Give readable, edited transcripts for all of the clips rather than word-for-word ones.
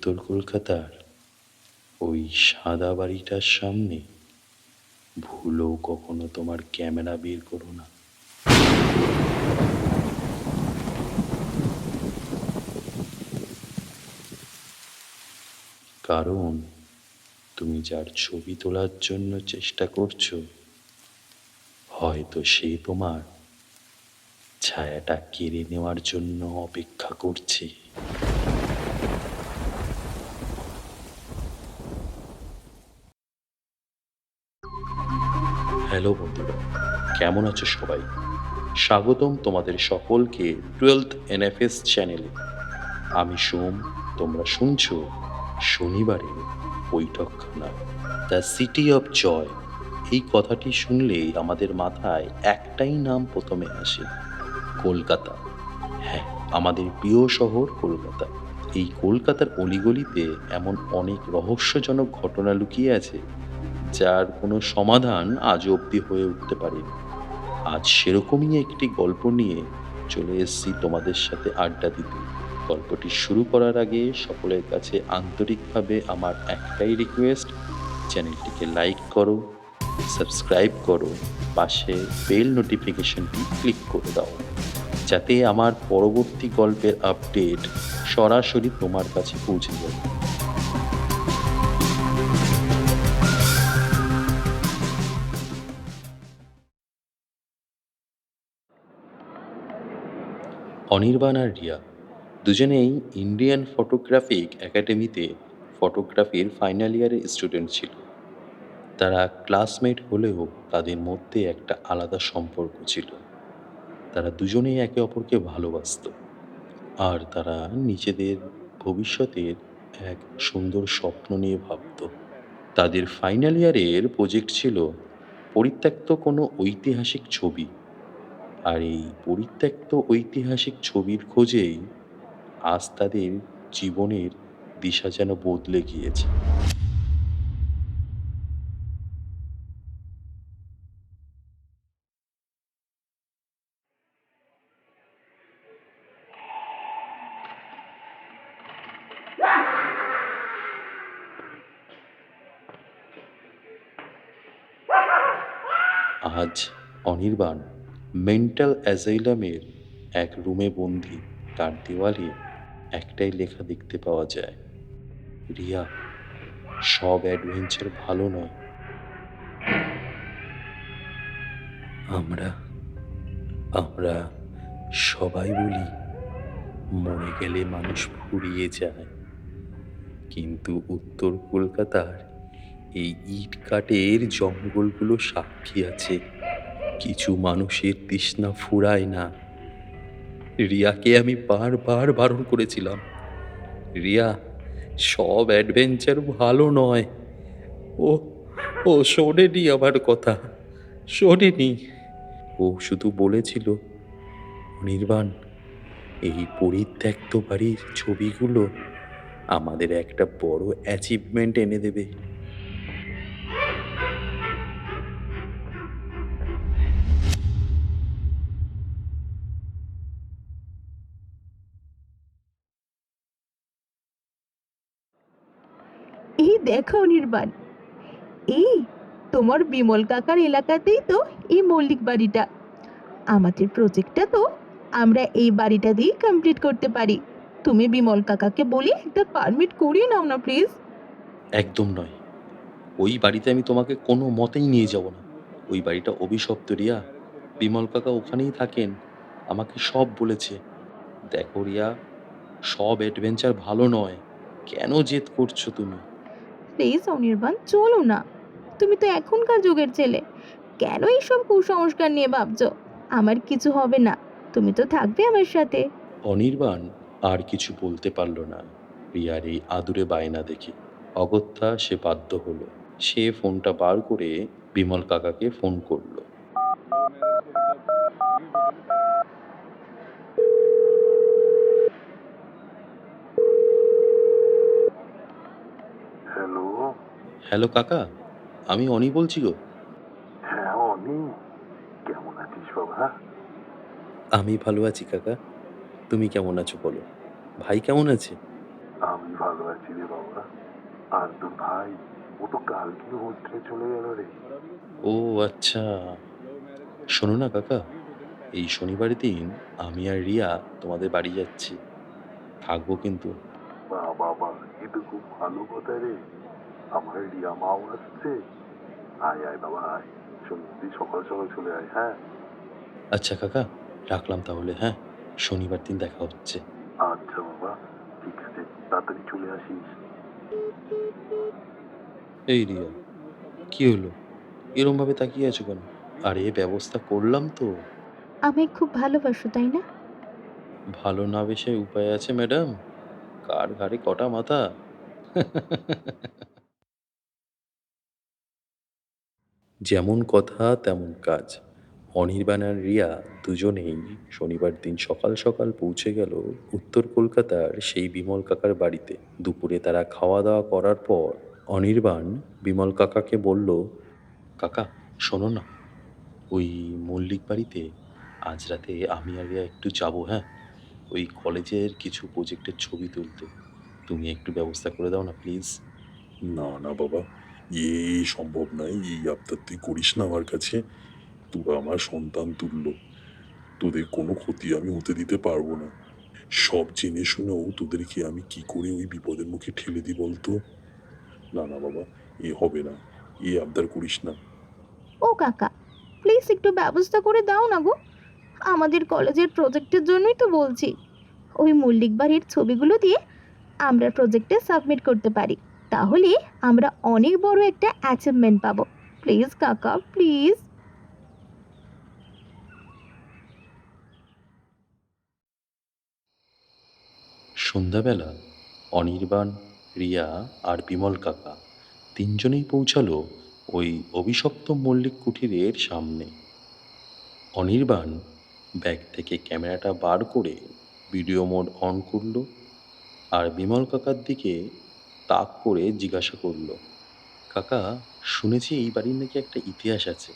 উত্তর কলকাতার ওই সাদা বাড়িটার সামনে ভুলেও কখনো তোমার ক্যামেরা বের করো না। কারণ তুমি যার ছবি তোলার জন্য চেষ্টা করছো, হয়তো সে তোমার ছায়াটা কেড়ে নেওয়ার জন্য অপেক্ষা করছে। হ্যালো বন্ধুরা, কেমন আছো সবাই? স্বাগতম তোমাদের সকলকে 12th NFS চ্যানেলে। আমি সোম, তোমরা শুনছো শনিবারের বৈঠকখানা, দ্য সিটি অফ জয়। এই কথাটি শুনলেই আমাদের মাথায় একটাই নাম প্রথমে আসে, কলকাতা। হ্যাঁ, আমাদের প্রিয় শহর কলকাতা। এই কলকাতার অলিগলিতে এমন অনেক রহস্যজনক ঘটনা লুকিয়ে আছে, যার কোনো সমাধান আজ অবধি হয়ে উঠতে পারেনি। আজ সেরকমই একটি গল্প নিয়ে চলে এসেছি তোমাদের সাথে আড্ডা দিতে। গল্পটি শুরু করার আগে সকলের কাছে আন্তরিকভাবে আমার একটাই রিকোয়েস্ট, চ্যানেলটিকে লাইক করো, সাবস্ক্রাইব করো, পাশে বেল নোটিফিকেশনটি ক্লিক করে দাও, যাতে আমার পরবর্তী গল্পের আপডেট সরাসরি তোমার কাছে পৌঁছে যায়। অনির্বাণ আর রিয়া দুজনেই ইন্ডিয়ান ফটোগ্রাফিক একাডেমিতে ফটোগ্রাফির ফাইনাল ইয়ারের স্টুডেন্ট ছিল। তারা ক্লাসমেট হলেও তাদের মধ্যে একটা আলাদা সম্পর্ক ছিল। তারা দুজনেই একে অপরকে ভালোবাসতো, আর তারা নিজেদের ভবিষ্যতের এক সুন্দর স্বপ্ন নিয়ে ভাবত। তাদের ফাইনাল ইয়ারের প্রজেক্ট ছিল পরিত্যক্ত কোনো ঐতিহাসিক ছবি। আর এই পরিত্যক্ত ঐতিহাসিক ছবির খোঁজেই আজ তাদের জীবনের দিশা যেন বদলে গিয়েছে। আজ অনির্বাণ মেন্টাল অ্যাজাইলামের এক রুমে বন্দি। তার দেওয়ালে একটাই লেখা দেখতে পাওয়া যায়, রিয়া, সব অ্যাডভেঞ্চার ভালো নয়। আমরা আমরা সবাই বলি মরে গেলে মানুষ ফুরিয়ে যায়, কিন্তু উত্তর কলকাতার এই ইট কাঠের জঙ্গলগুলো সাক্ষী আছে, কিছু মানুষের তৃষ্ণা ফুরায় না। রিয়াকে আমি বারবার বারণ করেছিলাম, রিয়া, সব অ্যাডভেঞ্চার ভালো নয়। ও ও শোনেনি আমার কথা, শোনেনি। ও শুধু বলেছিল, নির্বাণ, এই পরিত্যক্ত বাড়ির ছবিগুলো আমাদের একটা বড় অ্যাচিভমেন্ট এনে দেবে। এই দেখো অনির্বাণ, এই তোমার বিমল কাকার এলাকাতেই তো এই মল্লিক বাড়িটা। আমাদের প্রজেক্টটা তো আমরা এই বাড়িটা দিয়েই কমপ্লিট করতে পারি। তুমি বিমল কাকাকে বলি একটা পারমিট করিয়ে নাও না প্লিজ। একদম নয়, ওই বাড়িতে আমি তোমাকে কোনো মতেই নিয়ে যাব না। ওই বাড়িটা অভিশপ্ত, রিয়া। বিমল কাকা ওখানেই থাকেন, আমাকে সব বলেছে। দেখো রিয়া, সব অ্যাডভেঞ্চার ভালো নয়। কেন জেদ করছো তুমি? প্লিজ অনির্বাণ, চলো না। তুমি তো এখনকার যুগের ছেলে, কেন এইসব কুসংস্কার নিয়ে ভাবছো? আমার কিছু হবে না, তুমি তো থাকবে আমার সাথে। অনির্বাণ আর কিছু বলতে পারল না রিয়ার এই আদুরে বায়না দেখে। অগত্যা সে বাধ্য হলো। সে ফোনটা বার করে বিমল কাকাকে ফোন করলো। হ্যালো। হ্যালো কাকা, আমি অনি বলছি গো। হ্যাঁ অনি, কেমন আছিস বাবা? আমি ভালো আছি কাকা, তুমি কেমন আছো বলো? ভাই কেমন আছে? আমি ভালো আছি রে বাবা। আর তোর ভাই, ও তো কালকে হোস্টেলে চলে গেল রে। ও আচ্ছা। শোনো না কাকা, এই শনিবারের দিন আমি আর রিয়া তোমাদের বাড়ি যাচ্ছি। থাকবো কিন্তু। বাহ বাবা, এ তো খুব ভালো কথা রে। আমার রিয়া মাও আসছে। আয় আয় বাবা আয়, তুই সকাল সকাল চলে আয়, হ্যাঁ? আচ্ছা কাকা, রাখলাম তাহলে, হ্যাঁ? শনিবার দিন দেখা হচ্ছে। আচ্ছা বাবা, ঠিক আছে, তাড়াতাড়ি চলে আসিস। এই রিয়া, কি হলো? এরমভাবে তাকিয়ে আছো কেন? আরে ব্যবস্থা করলাম তো। আমায় খুব ভালোবাসো তাই না? ভালো না বেশে উপায় আছে ম্যাডাম? কার ঘাড়ে কটা মাথা? যেমন কথা তেমন কাজ। অনির্বাণ আর রিয়া দুজনেই শনিবার দিন সকাল সকাল পৌঁছে গেল উত্তর কলকাতার সেই বিমল কাকার বাড়িতে। দুপুরে তারা খাওয়া দাওয়া করার পর অনির্বাণ বিমল কাকাকে বলল, কাকা শোনো না, ওই মল্লিক বাড়িতে আজ রাতে আমি আর রিয়া একটু যাবো, হ্যাঁ? ওই কলেজের কিছু প্রজেক্টের ছবি তুলতে। তুমি একটু ব্যবস্থা করে দাও না প্লিজ। না না বাবা, এ সম্ভব নয়। এই আবদার তুই করিস না আমার কাছে। তোরা আমার সন্তান তুল্য। তোদের কোনো ক্ষতি আমি হতে দিতে পারবো না। সব জেনে শুনেও তোদেরকে আমি কি করে ওই বিপদের মুখে ঠেলে দিই বলতো? না না বাবা, এ হবে না। এ আবদার করিস না। ও কাকা, প্লিজ একটু ব্যবস্থা করে দাও না গো। আমাদের কলেজের প্রজেক্টের জন্যই তো বলছি। ওই মল্লিক বাড়ির ছবিগুলো দিয়ে আমরা প্রজেক্টে সাবমিট করতে পারি। তাহলে আমরা অনেক বড় একটা অ্যাচিভমেন্ট পাবো। প্লিজ কাকা, প্লিজ। সন্ধ্যাবেলা অনির্বাণ, রিয়া আর বিমল কাকা তিনজনেই পৌঁছালো ওই অভিশপ্ত মল্লিক কুঠিরের সামনে। অনির্বাণ ব্যাগ থেকে ক্যামেরাটা বার করে ভিডিও মোড অন করলো আর বিমল কাকার দিকে তাক করে জিজ্ঞাসা করলো, কাকা শুনেছি এই বাড়ির নাকি একটা ইতিহাস আছে,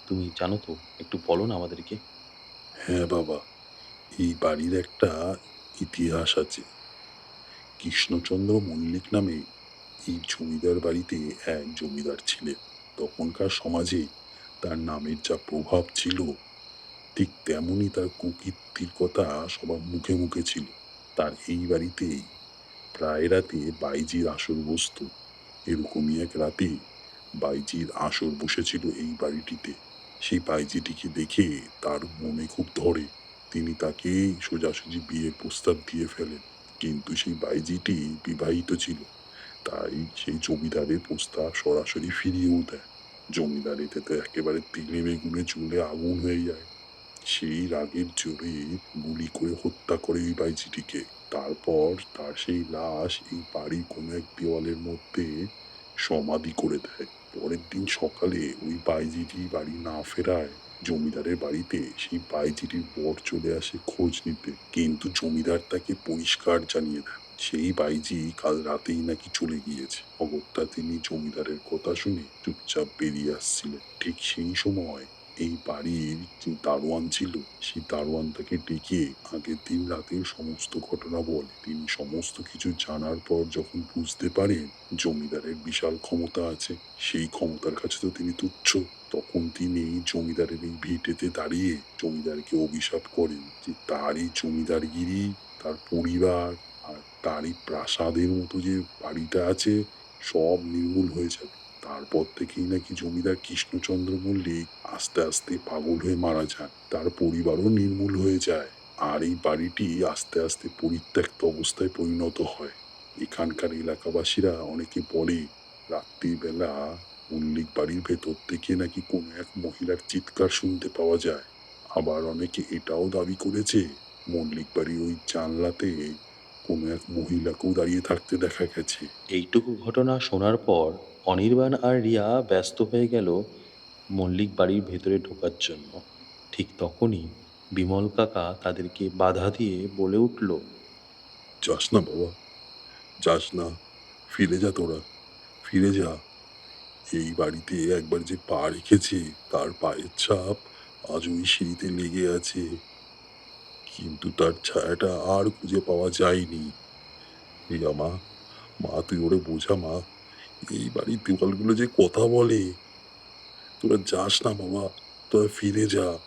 তুমি জানো তো? একটু বলো না আমাদেরকে। হ্যাঁ বাবা, এই বাড়ির একটা ইতিহাস আছে। কৃষ্ণচন্দ্র মল্লিক নামে এই জমিদার বাড়িতে এক জমিদার ছিলেন। তখনকার সমাজে তার নামের যা প্রভাব ছিল, ঠিক তেমনই তার কুকীর্তির কথা সবার মুখে মুখে ছিল। তার এই বাড়িতেই প্রায় রাতে বাইজির আসর বসতো। এরকমই এক রাতে বাইজির আসর বসেছিল এই বাড়িটিতে। সেই বাইজিটিকে দেখে তার মনে খুব ধরে। তিনি তাকে সোজাসুজি বিয়ের প্রস্তাব দিয়ে ফেলেন। কিন্তু সেই বাইজিটি বিবাহিত ছিল, তাই সেই জমিদারের প্রস্তাব সরাসরি ফিরিয়েও দেয়। জমিদার এতে তো একেবারে তেলে বেগুনে চুলে আগুন হয়ে যায়। সেই রাগের জোরে গুলি করে হত্যা করে ওই বাইজিটিকে। তারপর তার সেই লাশ এই বাড়ির কোনো এক দেওয়ালের মধ্যে সমাধি করে দেয়। পরের দিন সকালে ওই বাইজিটি বাড়ি না ফেরায় জমিদারের বাড়িতে সেই বাইজিটির বর চলে আসে খোঁজ নিতে। কিন্তু জমিদার তাকে পরিষ্কার জানিয়ে দেন সেই বাইজি কাল রাতেই নাকি চলে গিয়েছে। অগত্যা তিনি জমিদারের কথা শুনে চুপচাপ বেরিয়ে আসছিলেন। ঠিক সেই সময় এই বাড়ির যে দারোয়ান ছিল, সেই দারোয়ান তাকে ডেকে আগের দিন রাতের সমস্ত ঘটনা বলে। তিনি সমস্ত কিছু জানার পর যখন বুঝতে পারেন জমিদারের বিশাল ক্ষমতা আছে, সেই ক্ষমতার কাছে তো তিনি তুচ্ছ, তখন তিনি জমিদারের এই ভিটেতে দাঁড়িয়ে জমিদারকে অভিশাপ করেন যে তার এই জমিদারগিরি, তার পরিবার আর তার এই প্রাসাদের মতো যে বাড়িটা আছে, সব নির্মূল হয়ে যাবে। তারপর থেকেই নাকি জমিদার কৃষ্ণচন্দ্র মল্লিক আস্তে আস্তে পাগল হয়ে মারা যান। তার পরিবারও নির্মূল হয়ে যায়। আর এই বাড়িটি আস্তে আস্তে পরিত্যক্ত অবস্থায় পরিণত হয়। এখানকার এলাকাবাসীরা অনেকে বলে রাত্রিবেলা মল্লিক বাড়ির ভেতর থেকে নাকি কোনো এক মহিলার চিৎকার শুনতে পাওয়া যায়। আবার অনেকে এটাও দাবি করেছে মল্লিক বাড়ির ওই জানলাতে কোনো এক মহিলাকেও দাঁড়িয়ে থাকতে দেখা গেছে। এইটুকু ঘটনা শোনার পর অনির্বাণ আর রিয়া ব্যস্ত হয়ে গেল মল্লিক বাড়ির ভেতরে ঢোকার জন্য। ঠিক তখনই বিমল কাকা তাদেরকে বাধা দিয়ে বলে উঠল, যাস না বাবা, যাস না। ফিরে যা তোরা, ফিরে যা। এই বাড়িতে একবার যে পা রেখেছে তার পায়ের ছাপ আজ ওই সিঁড়িতে লেগে আছে, কিন্তু তার ছায়াটা আর খুঁজে পাওয়া যায়নি। রিয়া মা, মা তুই ওরে বোঝা মা, এই বাড়ির দেওয়ালগুলো যে কথা বলে। তোরা যাস না বাবা, তোরা ফিরে যা।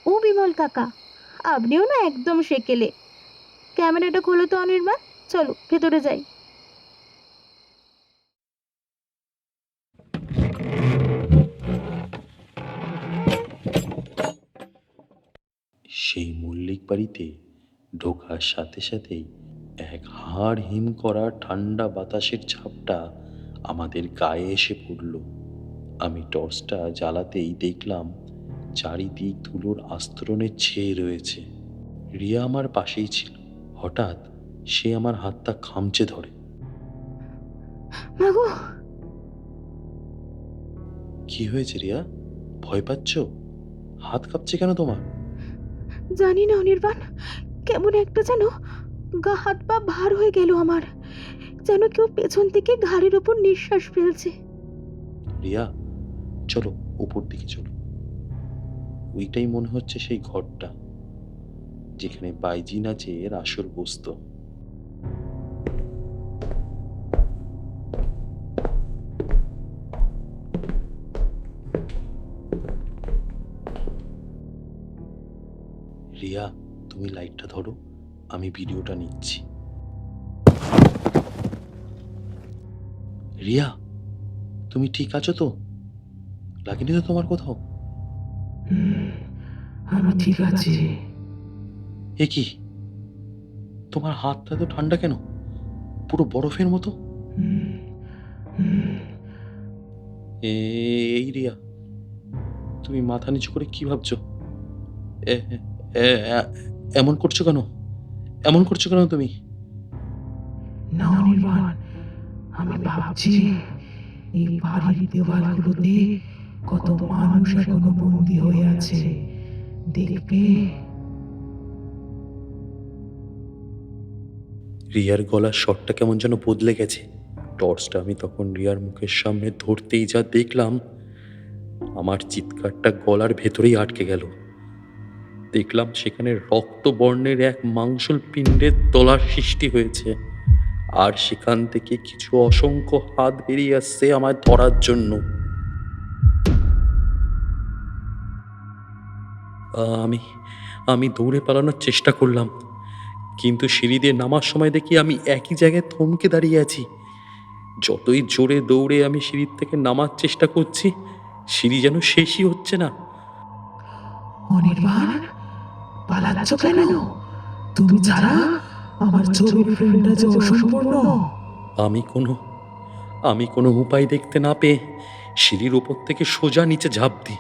ও বিমল কাকা, আপনিও না একদম সেকেলে। ক্যামেরাটা খোলো তো অনির্বাণ, চলো ভেতরে যাই। সেই মল্লিক বাড়িতে ঢোকার সাথে সাথেই এক হাড় হিম করা ঠান্ডা বাতাসের ঝাপটা আমাদের গায়ে এসে পড়ল। আমি টর্চটা জ্বালাতেই দেখলাম চারিদিক ধুলোর আস্তরণে ছেয়ে রয়েছে। রিয়া আমার পাশেই ছিল। হঠাৎ সে আমার হাতটা খামচে ধরে। মাগো, কি হয়েছে রিয়া? ভয় পাচ্ছ? হাত কাঁপছে কেন তোমার? জানি না অনির্বাণ, কেমন একটা যেন গা হাত পা ভার হয়ে গেল আমার, যেন কেউ পেছন থেকে ঘাড়ের ওপর নিঃশ্বাস ফেলছে। রিয়া, চলো উপর দিকে চলো। ওইটাই মনে হচ্ছে সেই ঘরটা যেখানে বাইজি নাচের আসর বসতো। রিয়া, তুমি লাইটটা ধরো, আমি ভিডিওটা নিচ্ছি। রিয়া, তুমি ঠিক আছো তো? লাগেনি তো তোমার কোথাও? আমি ঠিক আছি। এ কি, তোমার হাতটা তো ঠান্ডা কেন? পুরো বরফের মতো। এই রিয়া, তুমি মাথা নিচু করে কি ভাবছো? এ- এ- এ- এমন করছো কেন? এমন করছো কেন তুমি? না অনির্বাণ, আমি ভাবছি এই বাড়ির দেওয়ালগুলোতে কত মানুষ এখনো বন্দী হয়ে আছে, দেখবে। রিয়ার গলার স্বরটা কেমন যেন বদলে গেছে। টর্চটা আমি তখন রিয়ার মুখের সামনে ধরতেই যা দেখলাম, আমার চিৎকারটা গলার ভেতরেই আটকে গেল। দেখলাম সেখানে রক্তবর্ণের এক মাংসল পিণ্ডের তলার সৃষ্টি হয়েছে, আর সেখান থেকে কিছু অসংখ্য হাত বেরিয়ে আসছে আমায় ধরার জন্য। আমি আমি দৌড়ে পালানোর চেষ্টা করলাম, কিন্তু সিঁড়ি দিয়ে নামার সময় দেখি আমি একই জায়গায় থমকে দাঁড়িয়ে আছি। যতই জোরে দৌড়ে আমি সিঁড়ির থেকে নামার চেষ্টা করছি, সিঁড়ি যেন শেষই হচ্ছে না। অনির্বাণ, পালাচ্ছ কেন? তুমি ছাড়া আমার ছবির ফ্রেমটা যে অসম্পূর্ণ। আমি কোনো উপায় দেখতে না পেয়ে সিঁড়ির ওপর থেকে সোজা নিচে ঝাঁপ দিই।